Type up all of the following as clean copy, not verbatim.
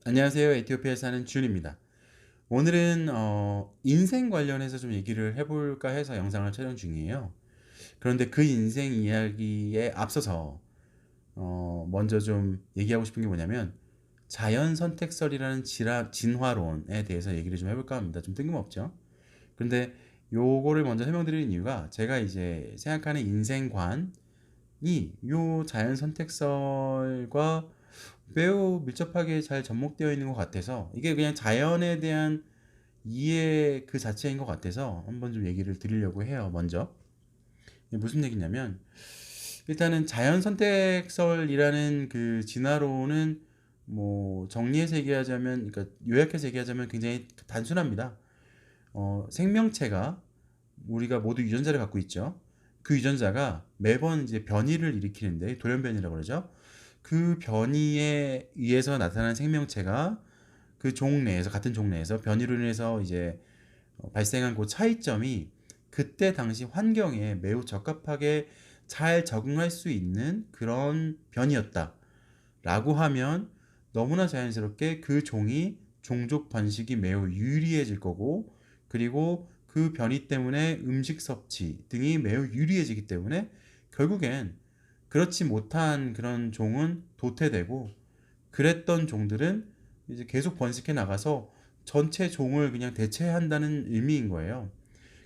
안녕하세요. 에티오피아에 사는 준입니다. 오늘은 인생 관련해서 좀 얘기를 해볼까 해서 영상을 촬영 중이에요. 그런데 그 인생 이야기에 앞서서 먼저 좀 얘기하고 싶은 게 뭐냐면 자연 선택설이라는 진화론에 대해서 얘기를 좀 해볼까 합니다. 좀 뜬금없죠? 그런데 요거를 먼저 설명드리는 이유가 제가 이제 생각하는 인생관이 요 자연 선택설과 매우 밀접하게 잘 접목되어 있는 것 같아서 이게 그냥 자연에 대한 이해 그 자체인 것 같아서 한번 좀 얘기를 드리려고 해요. 먼저 이게 무슨 얘기냐면 일단은 자연 선택설이라는 그 진화론은 뭐 정리해서 얘기하자면, 그러니까 요약해서 얘기하자면 굉장히 단순합니다. 생명체가 우리가 모두 유전자를 갖고 있죠. 그 유전자가 매번 이제 변이를 일으키는데 돌연변이라고 그러죠. 그 변이에 의해서 나타난 생명체가 그 종 내에서, 같은 종 내에서 변이로 인해서 이제 발생한 그 차이점이 그때 당시 환경에 매우 적합하게 잘 적응할 수 있는 그런 변이었다라고 하면 너무나 자연스럽게 그 종이 종족 번식이 매우 유리해질 거고, 그리고 그 변이 때문에 음식 섭취 등이 매우 유리해지기 때문에 결국엔 그렇지 못한 그런 종은 도태되고, 그랬던 종들은 이제 계속 번식해 나가서 전체 종을 그냥 대체한다는 의미인 거예요.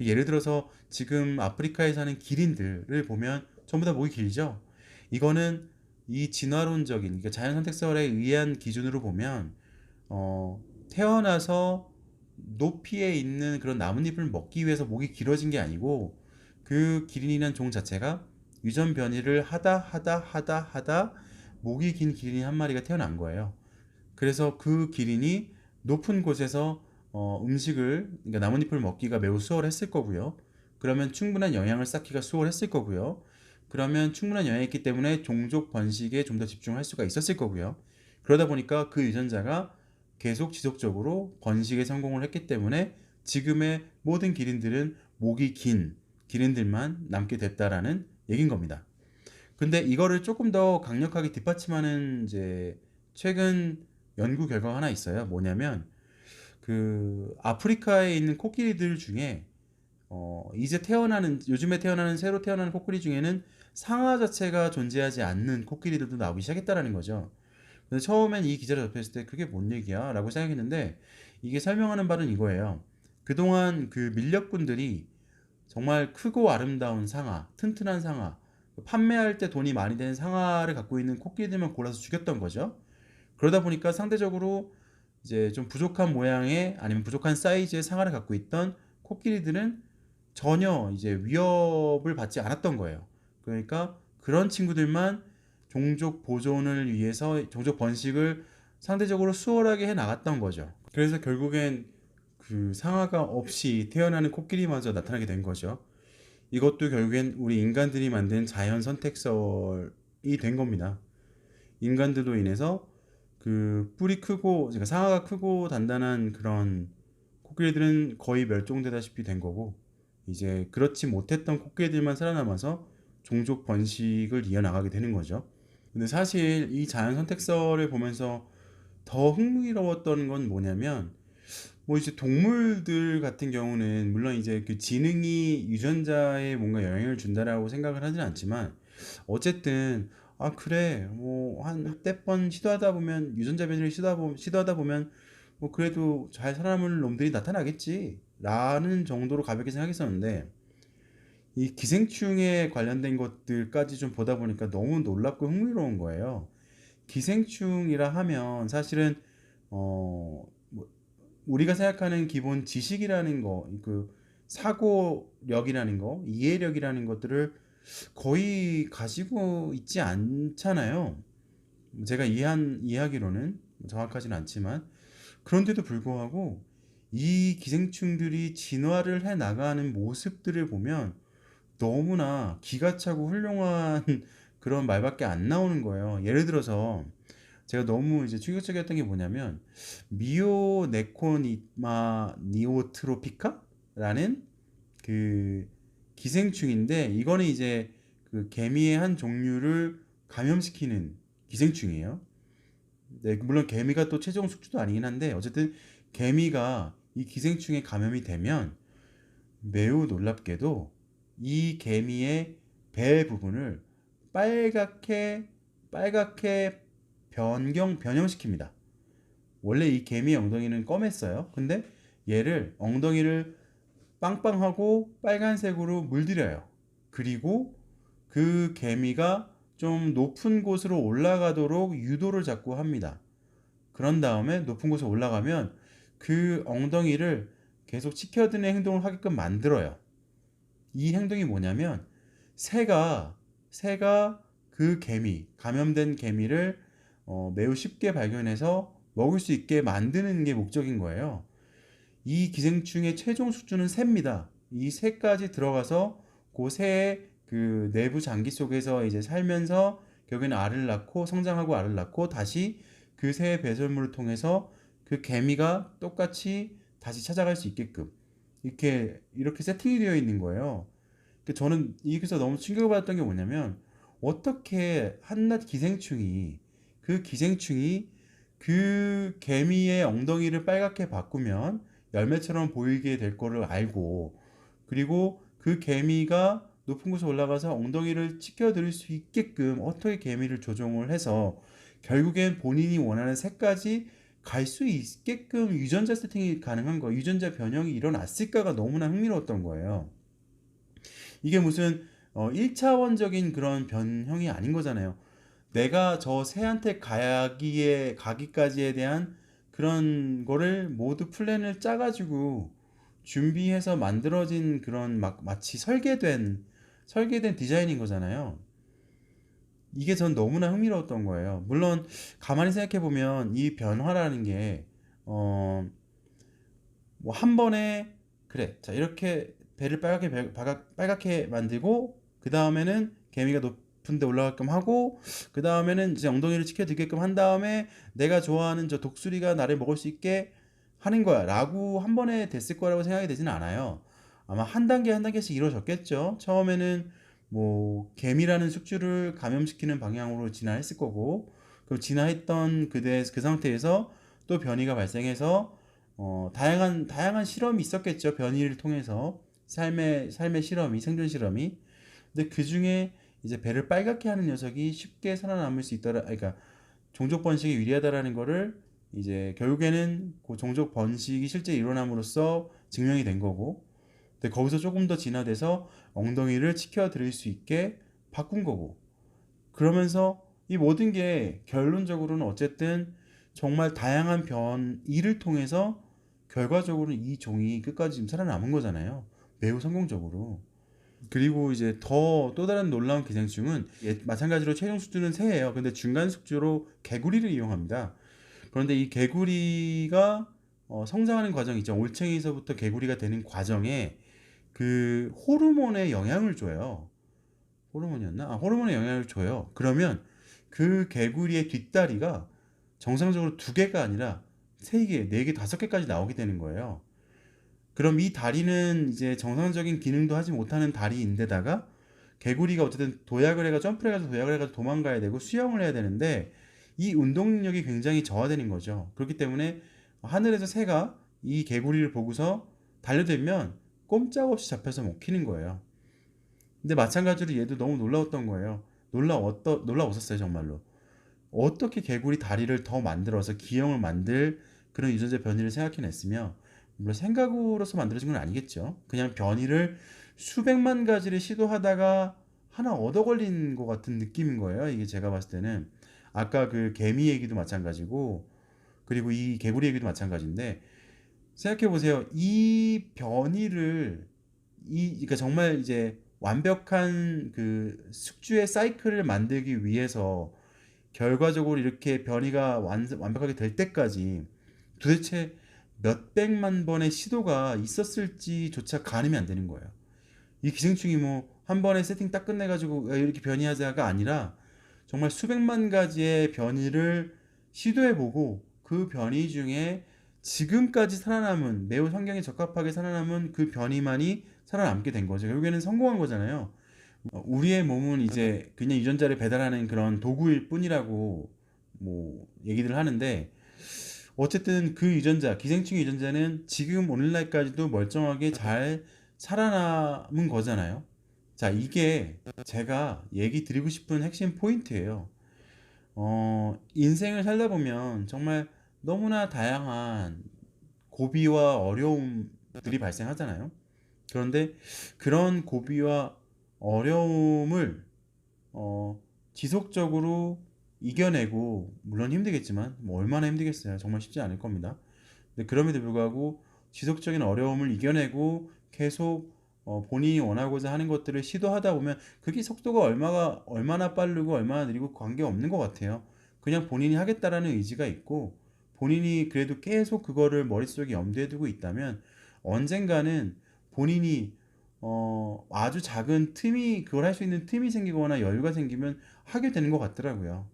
예를 들어서 지금 아프리카에 사는 기린들을 보면 전부 다 목이 길죠. 이거는 이 진화론적인, 그러니까 자연 선택설에 의한 기준으로 보면 태어나서 높이에 있는 그런 나뭇잎을 먹기 위해서 목이 길어진 게 아니고, 그 기린이란 종 자체가 유전 변이를 하다 목이 긴 기린 한 마리가 태어난 거예요. 그래서 그 기린이 높은 곳에서 음식을, 그러니까 나뭇잎을 먹기가 매우 수월했을 거고요. 그러면 충분한 영양을 쌓기가 수월했을 거고요. 그러면 충분한 영양이 있기 때문에 종족 번식에 좀 더 집중할 수가 있었을 거고요. 그러다 보니까 그 유전자가 계속 지속적으로 번식에 성공을 했기 때문에 지금의 모든 기린들은 목이 긴 기린들만 남게 됐다라는 얘긴 겁니다. 근데 이거를 조금 더 강력하게 뒷받침하는 이제 최근 연구 결과가 하나 있어요. 뭐냐면 그 아프리카에 있는 코끼리들 중에 이제 태어나는, 요즘에 태어나는, 새로 태어나는 코끼리 중에는 상아 자체가 존재하지 않는 코끼리들도 나오기 시작했다라는 거죠. 근데 처음엔 이 기사를 접했을 때 그게 뭔 얘기야? 라고 생각했는데, 이게 설명하는 바는 이거예요. 그동안 그 밀렵꾼들이 정말 크고 아름다운 상아, 튼튼한 상아, 판매할 때 돈이 많이 되는 상아를 갖고 있는 코끼리들만 골라서 죽였던 거죠. 그러다 보니까 상대적으로 이제 좀 부족한 모양의, 아니면 부족한 사이즈의 상아를 갖고 있던 코끼리들은 전혀 이제 위협을 받지 않았던 거예요. 그러니까 그런 친구들만 종족 보존을 위해서 종족 번식을 상대적으로 수월하게 해 나갔던 거죠. 그래서 결국엔 그 상아가 없이 태어나는 코끼리마저 나타나게 된 거죠. 이것도 결국엔 우리 인간들이 만든 자연 선택설이 된 겁니다. 인간들로 인해서 그 뿔이 크고, 그러니까 상아가 크고 단단한 그런 코끼리들은 거의 멸종되다시피 된 거고, 이제 그렇지 못했던 코끼리들만 살아남아서 종족 번식을 이어나가게 되는 거죠. 근데 사실 이 자연 선택설을 보면서 더 흥미로웠던 건 뭐냐면, 뭐 이제 동물들 같은 경우는 물론 이제 그 지능이 유전자에 뭔가 영향을 준다라고 생각을 하진 않지만, 어쨌든 아 그래 뭐 한 때 번 시도하다 보면, 유전자 변이를 시도하다 보면 뭐 그래도 잘 살아남을 놈들이 나타나겠지 라는 정도로 가볍게 생각했었는데, 이 기생충에 관련된 것들까지 좀 보다 보니까 너무 놀랍고 흥미로운 거예요. 기생충이라 하면 사실은 뭐 우리가 생각하는 기본 지식이라는 거, 그 사고력이라는 거, 이해력이라는 것들을 거의 가지고 있지 않잖아요. 제가 이해하기로는 정확하진 않지만, 그런데도 불구하고 이 기생충들이 진화를 해 나가는 모습들을 보면 너무나 기가 차고 훌륭한 그런 말밖에 안 나오는 거예요. 예를 들어서 제가 너무 이제 충격적이었던 게 뭐냐면, 미오네코니마 니오트로피카라는 그 기생충인데, 이거는 이제 그 개미의 한 종류를 감염시키는 기생충이에요. 네, 물론 개미가 또 최종 숙주도 아니긴 한데 어쨌든 개미가 이 기생충에 감염이 되면 매우 놀랍게도 이 개미의 배 부분을 빨갛게 빨갛게 변형시킵니다. 원래 이 개미의 엉덩이는 검했어요. 근데 얘를 엉덩이를 빵빵하고 빨간색으로 물들여요. 그리고 그 개미가 좀 높은 곳으로 올라가도록 유도를 자꾸 합니다. 그런 다음에 높은 곳에 올라가면 그 엉덩이를 계속 치켜드는 행동을 하게끔 만들어요. 이 행동이 뭐냐면 새가 그 감염된 개미를 매우 쉽게 발견해서 먹을 수 있게 만드는 게 목적인 거예요. 이 기생충의 최종 숙주는 새입니다. 이 새까지 들어가서 그 새의 그 내부 장기 속에서 이제 살면서 결국에는 알을 낳고 성장하고 알을 낳고 다시 그 새의 배설물을 통해서 그 개미가 똑같이 다시 찾아갈 수 있게끔 이렇게 세팅이 되어 있는 거예요. 저는 여기서 너무 충격을 받았던 게 뭐냐면 어떻게 한낱 기생충이 그 개미의 엉덩이를 빨갛게 바꾸면 열매처럼 보이게 될 거를 알고 그리고 그 개미가 높은 곳에 올라가서 엉덩이를 치켜들을 수 있게끔 어떻게 개미를 조종을 해서 결국엔 본인이 원하는 색까지 갈 수 있게끔 유전자 세팅이 가능한 거예요. 유전자 변형이 일어났을까가 너무나 흥미로웠던 거예요. 이게 무슨 1차원적인 그런 변형이 아닌 거잖아요. 내가 저 새한테 가기까지에 대한 그런 거를 모두 플랜을 짜가지고 준비해서 만들어진 그런 마치 설계된 디자인인 거잖아요. 이게 전 너무나 흥미로웠던 거예요. 물론 가만히 생각해 보면 이 변화라는 게 뭐 한 번에 그래 자 이렇게 배를 빨갛게 만들고 그 다음에는 개미가 높은 데 올라가게끔 하고 그 다음에는 이제 엉덩이를 치켜들게끔 한 다음에 내가 좋아하는 저 독수리가 나를 먹을 수 있게 하는 거야 라고 한 번에 됐을 거라고 생각이 되지는 않아요. 아마 한 단계 한 단계씩 이루어졌겠죠. 처음에는 뭐 개미라는 숙주를 감염시키는 방향으로 진화했을 거고 그럼 진화했던 그 상태에서 또 변이가 발생해서 다양한 실험이 있었겠죠. 변이를 통해서 삶의 실험이 생존 실험이. 근데 그 중에 이제 배를 빨갛게 하는 녀석이 쉽게 살아남을 수 있더라. 그러니까 종족 번식에 유리하다라는 거를 이제 결국에는 그 종족 번식이 실제 일어남으로써 증명이 된 거고. 근데 거기서 조금 더 진화돼서 엉덩이를 치켜드릴 수 있게 바꾼 거고. 그러면서 이 모든 게 결론적으로는 어쨌든 정말 다양한 변이를 통해서 결과적으로는 이 종이 끝까지 지금 살아남은 거잖아요. 매우 성공적으로. 그리고 이제 또 다른 놀라운 기생충은 마찬가지로 최종 숙주는 새예요. 근데 중간 숙주로 개구리를 이용합니다. 그런데 이 개구리가 성장하는 과정 있죠. 올챙이서부터 개구리가 되는 과정에 그 호르몬에 영향을 줘요. 호르몬이었나? 호르몬에 영향을 줘요. 그러면 그 개구리의 뒷다리가 정상적으로 두 개가 아니라 세 개, 네 개, 다섯 개까지 나오게 되는 거예요. 그럼 이 다리는 이제 정상적인 기능도 하지 못하는 다리인데다가 개구리가 어쨌든 점프를 해가지고 도약을 해가지고 도망가야 되고 수영을 해야 되는데 이 운동 능력이 굉장히 저하되는 거죠. 그렇기 때문에 하늘에서 새가 이 개구리를 보고서 달려들면 꼼짝없이 잡혀서 먹히는 거예요. 근데 마찬가지로 얘도 너무 놀라웠던 거예요. 놀라웠었어요, 정말로. 어떻게 개구리 다리를 더 만들어서 기형을 만들 그런 유전자 변이를 생각해냈으며, 물론 생각으로서 만들어진 건 아니겠죠. 그냥 변이를 수백만 가지를 시도하다가 하나 얻어 걸린 것 같은 느낌인 거예요. 이게 제가 봤을 때는. 아까 그 개미 얘기도 마찬가지고, 그리고 이 개구리 얘기도 마찬가지인데, 생각해보세요. 그러니까 정말 이제 완벽한 그 숙주의 사이클을 만들기 위해서 결과적으로 이렇게 변이가 완벽하게 될 때까지 도대체 몇백만 번의 시도가 있었을지조차 가늠이 안 되는 거예요. 이 기생충이 뭐 한 번에 세팅 딱 끝내가지고 이렇게 변이하자가 아니라 정말 수백만 가지의 변이를 시도해보고 그 변이 중에 지금까지 살아남은 매우 환경에 적합하게 살아남은 그 변이만이 살아남게 된 거죠. 결국에는 성공한 거잖아요. 우리의 몸은 이제 그냥 유전자를 배달하는 그런 도구일 뿐이라고 뭐 얘기들을 하는데, 어쨌든 그 유전자, 기생충 유전자는 지금 오늘날까지도 멀쩡하게 잘 살아남은 거잖아요. 자, 이게 제가 얘기 드리고 싶은 핵심 포인트예요. 인생을 살다 보면 정말 너무나 다양한 고비와 어려움들이 발생하잖아요. 그런데 그런 고비와 어려움을 어, 지속적으로 이겨내고, 물론 힘들겠지만 뭐 얼마나 힘들겠어요. 정말 쉽지 않을 겁니다. 근데 그럼에도 불구하고 지속적인 어려움을 이겨내고 계속 본인이 원하고자 하는 것들을 시도하다 보면 그게 속도가 얼마나 빠르고 얼마나 느리고 관계없는 것 같아요. 그냥 본인이 하겠다라는 의지가 있고, 본인이 그래도 계속 그거를 머릿속에 염두에 두고 있다면 언젠가는 본인이 아주 작은 틈이, 그걸 할 수 있는 틈이 생기거나 여유가 생기면 하게 되는 것 같더라고요.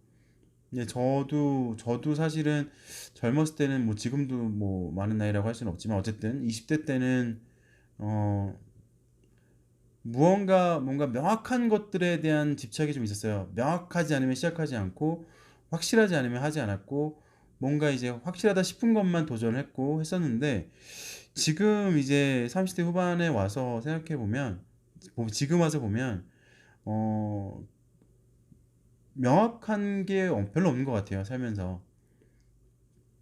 예, 저도 사실은 젊었을 때는, 뭐 지금도 뭐 많은 나이라고 할 수는 없지만, 어쨌든 20대 때는 어 뭔가 명확한 것들에 대한 집착이 좀 있었어요. 명확하지 않으면 시작하지 않고, 확실하지 않으면 하지 않았고, 뭔가 이제 확실하다 싶은 것만 도전을 했고 했었는데, 지금 이제 30대 후반에 와서 생각해 보면, 지금 와서 보면 어 명확한 게 별로 없는 것 같아요. 살면서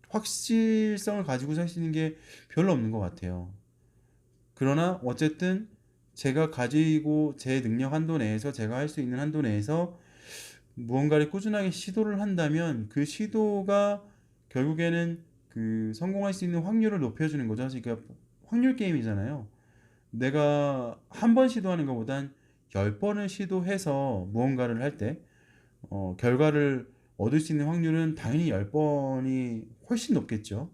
확실성을 가지고 살 수 있는 게 별로 없는 것 같아요. 그러나 어쨌든 제가 가지고 제 능력 한도 내에서, 제가 할 수 있는 한도 내에서 무언가를 꾸준하게 시도를 한다면 그 시도가 결국에는 그 성공할 수 있는 확률을 높여주는 거죠. 그러니까 확률 게임이잖아요. 내가 한 번 시도하는 것보단 10번을 시도해서 무언가를 할 때 결과를 얻을 수 있는 확률은 당연히 10번이 훨씬 높겠죠.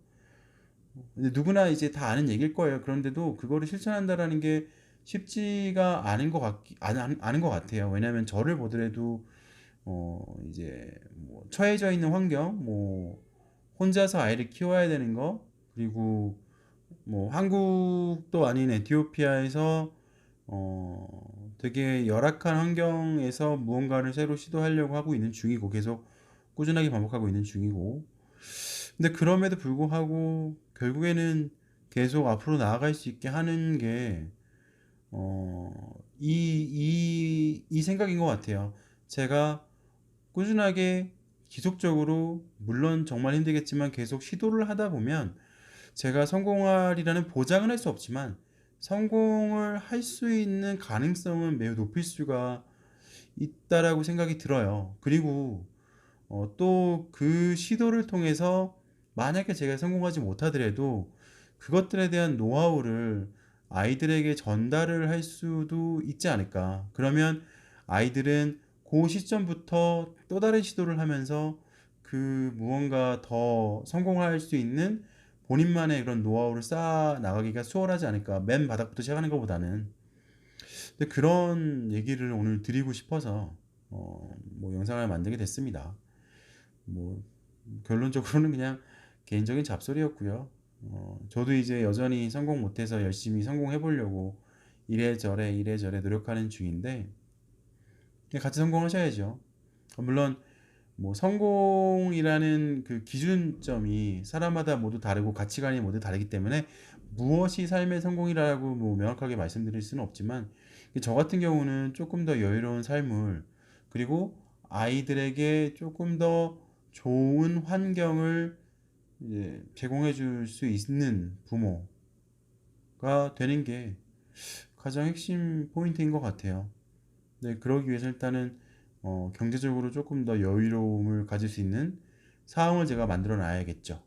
근데 누구나 이제 다 아는 얘기일 거예요. 그런데도 그거를 실천한다라는 게 쉽지가 않은 것 같아요. 왜냐하면 저를 보더라도 이제 뭐 처해져 있는 환경, 뭐 혼자서 아이를 키워야 되는 거, 그리고 뭐 한국도 아닌 에티오피아에서 되게 열악한 환경에서 무언가를 새로 시도하려고 하고 있는 중이고, 계속 꾸준하게 반복하고 있는 중이고, 근데 그럼에도 불구하고 결국에는 계속 앞으로 나아갈 수 있게 하는 게 이 생각인 것 같아요. 제가 꾸준하게 지속적으로, 물론 정말 힘들겠지만 계속 시도를 하다 보면 제가 성공하리라는 보장은 할 수 없지만 성공을 할 수 있는 가능성은 매우 높일 수가 있다라고 생각이 들어요. 그리고 또 그 시도를 통해서 만약에 제가 성공하지 못하더라도 그것들에 대한 노하우를 아이들에게 전달을 할 수도 있지 않을까. 그러면 아이들은 그 시점부터 또 다른 시도를 하면서 그 무언가 더 성공할 수 있는 본인만의 그런 노하우를 쌓아 나가기가 수월하지 않을까. 맨 바닥부터 시작하는 것보다는. 근데 그런 얘기를 오늘 드리고 싶어서 뭐 영상을 만들게 됐습니다. 뭐 결론적으로는 그냥 개인적인 잡소리였고요. 저도 이제 여전히 성공 못해서 열심히 성공해 보려고 이래저래 노력하는 중인데, 같이 성공하셔야죠. 물론 뭐 성공이라는 그 기준점이 사람마다 모두 다르고 가치관이 모두 다르기 때문에 무엇이 삶의 성공이라고 뭐 명확하게 말씀드릴 수는 없지만, 저 같은 경우는 조금 더 여유로운 삶을, 그리고 아이들에게 조금 더 좋은 환경을 이제 제공해 줄 수 있는 부모가 되는 게 가장 핵심 포인트인 것 같아요. 네, 그러기 위해서 일단은 경제적으로 조금 더 여유로움을 가질 수 있는 상황을 제가 만들어 놔야겠죠.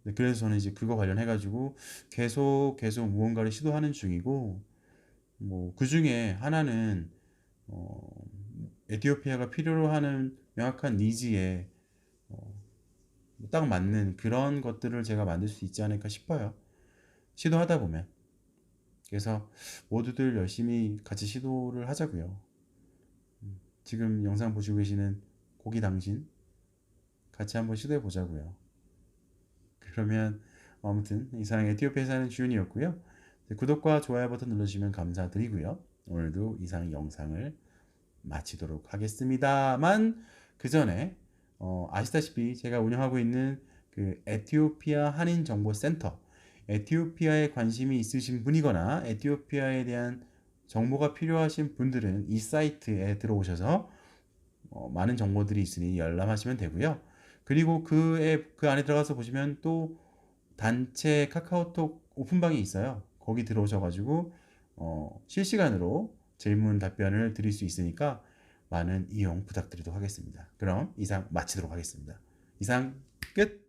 네, 그래서 저는 이제 그거 관련해 가지고 계속 무언가를 시도하는 중이고, 뭐 그 중에 하나는 어, 에티오피아가 필요로 하는 명확한 니즈에 딱 맞는 그런 것들을 제가 만들 수 있지 않을까 싶어요. 시도하다 보면. 그래서 모두들 열심히 같이 시도를 하자고요. 지금 영상 보시고 계시는 고기 당신, 같이 한번 시도해 보자고요. 그러면 아무튼 이상 에티오피아에 사는 주윤이었고요. 구독과 좋아요 버튼 눌러주시면 감사드리고요. 오늘도 이상 영상을 마치도록 하겠습니다만, 그 전에 아시다시피 제가 운영하고 있는 그 에티오피아 한인정보센터, 에티오피아에 관심이 있으신 분이거나 에티오피아에 대한 정보가 필요하신 분들은 이 사이트에 들어오셔서 많은 정보들이 있으니 열람하시면 되고요. 그리고 그 안에 들어가서 보시면 또 단체 카카오톡 오픈방이 있어요. 거기 들어오셔가지고 실시간으로 질문 답변을 드릴 수 있으니까 많은 이용 부탁드리도록 하겠습니다. 그럼 이상 마치도록 하겠습니다. 이상 끝!